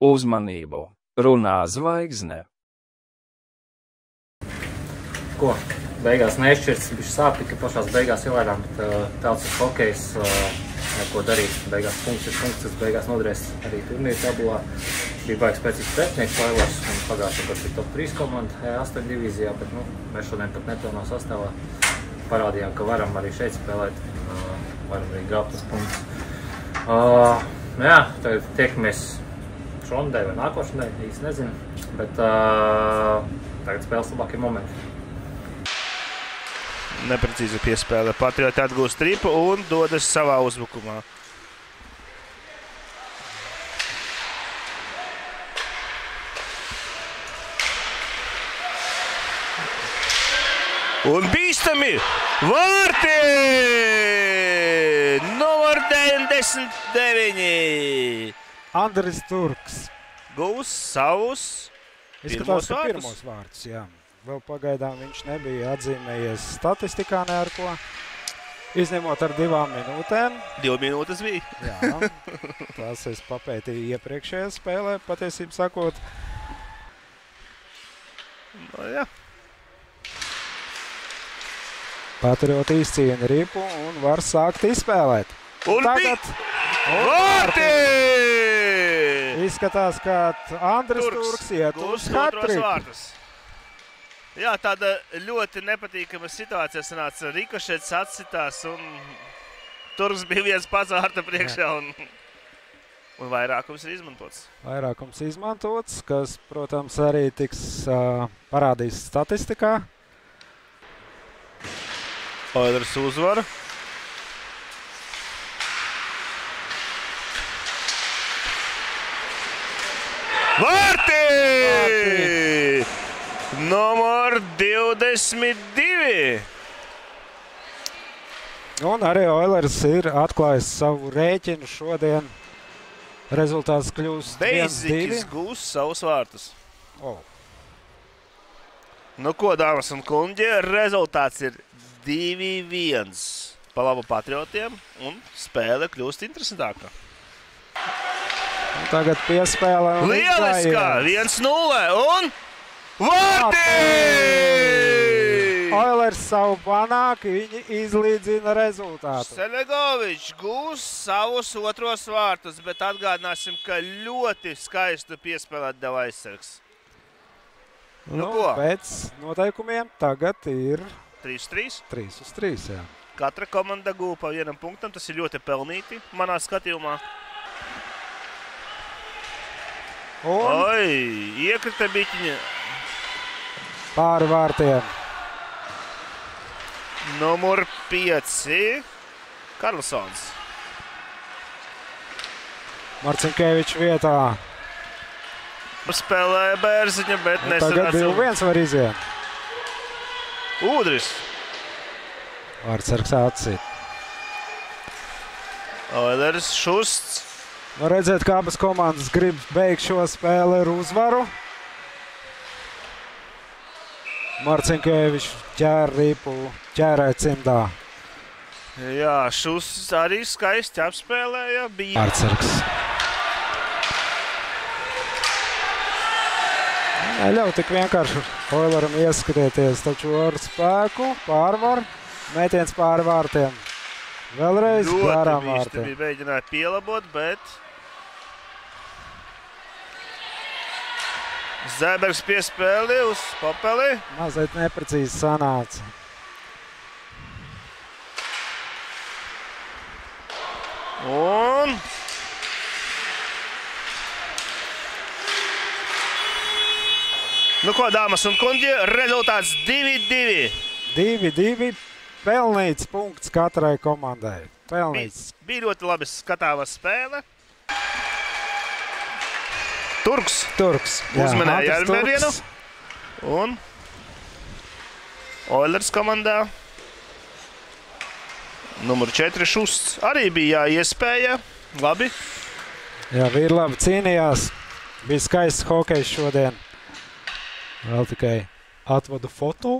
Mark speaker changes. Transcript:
Speaker 1: Uzmanību! Runā zvaigzne!
Speaker 2: Ko? Beigās nešķirts, bišķi sāpīgi, ka pašās beigās ielērām, bet tāds ir hokejs, neko darīt. Beigās punkts ir punkts, tas beigās noderēs arī turnīra tabulā. Bija baigi spēcīgs pretinieks Vailers, un pagājušajā gadā bija top 3 komanda E8 divīzijā, bet mēs šodien pat nepilnā sastāvā parādījām, ka varam arī šeit spēlēt, varam arī grābt tas punkts. Jā, tagad tiekamies šonadēļ vai nākošanai, īsti nezinu, bet tagad spēles labākie momenti.
Speaker 3: Neprecīzi piespēle. Patrioti atgūst tripu un dodas savā uzbrukumā. Un bīstami! Vārti! Numur 99!
Speaker 4: Andris Turks.
Speaker 3: Gūs savus
Speaker 4: Izskatās, ka pirmos vārdus, jā. Vēl pagaidām viņš nebija atzīmējies statistikā ne ar ko. Izņemot ar 2 minūtēm.
Speaker 3: 2 minūtes bija.
Speaker 4: Jā, tās es papētīju iepriekšējā spēlē, patiesībā sakot.
Speaker 3: No, jā.
Speaker 4: Patrioti izcīna ripu un var sākt izspēlēt.
Speaker 3: Un
Speaker 4: tagad
Speaker 3: vārti!
Speaker 4: Izskatās, ka Andris Turks iet uz hat-triku.
Speaker 3: Jā, tāda ļoti nepatīkama situācija sanāca. Rikošets atsitās un Turks bija viens pats vārta priekšā un vairākums ir izmantots.
Speaker 4: Vairākums izmantots, kas, protams, arī tiks parādīts statistikā.
Speaker 3: Oilers uzvara. Vārti! Numur 22!
Speaker 4: Un arī Oilers ir atklājis savu rēķinu šodien. Rezultāts kļūst 1-2.
Speaker 3: Beizikis gūs savus vārtus.
Speaker 4: Oh.
Speaker 3: Nu ko, dāmas un kungi, rezultāts ir 2-1 pa labu Patriotiem un spēle kļūst interesantāka.
Speaker 4: Un tagad piespēlē un
Speaker 3: lieliskā! 1-0 un vārti!
Speaker 4: Oilers savu panāk, viņi izlīdzina rezultātu.
Speaker 3: Selegovičs gūs savus otros vārtus, bet atgādināsim, ka ļoti skaistu piespēlēt deva aizsargs. Nu ko?
Speaker 4: Pēc noteikumiem tagad ir
Speaker 3: 3-3.
Speaker 4: 3-3, jā.
Speaker 3: Katra komanda gūpa pa 1 punktam, tas ir ļoti pelnīti manā skatījumā. Oi, iekrita biķiņa.
Speaker 4: Pāri vārtiem.
Speaker 3: Numur 5. Karlsons.
Speaker 4: Marcinkevičs vietā.
Speaker 3: Spēlēja Bērziņa, bet nesanāca.
Speaker 4: Tagad 2-1 var iziet.
Speaker 3: Ūdris.
Speaker 4: Vārtsargs atsit.
Speaker 3: Oilers Šusts.
Speaker 4: Var redzēt, ka abas komandas grib beigt šo spēli ar uzvaru. Marcinkevičs ķēra ripu, ķērēja cimdā.
Speaker 3: Jā, Šusts arī skaisti apspēlēja.
Speaker 4: Vārtsargs. Neļauj tik vienkārši Oileram ieskrieties, taču ar spēku pārvar, mētiens pāri vārtiem. Vēlreiz garām vārtiem.
Speaker 3: Ļoti mēģināja pielabot, bet Zēbergs piespēli uz Papeli.
Speaker 4: Mazliet neprecīzi sanāca.
Speaker 3: Un nu ko, dāmas un kuņģi, rezultāts 2-2.
Speaker 4: 2-2. Pelnīts punkts katrai komandai. Pelnīts.
Speaker 3: Bija ļoti labi skatāma spēle. Turks. Uzmanēja ar mērienu. Un Oilers komandā Numur 4 Šusts arī bija iespēja. Labi.
Speaker 4: Jā, vīri labi cīnījās. Bija skaists hokejs šodien. Vēl tikai atvadu foto.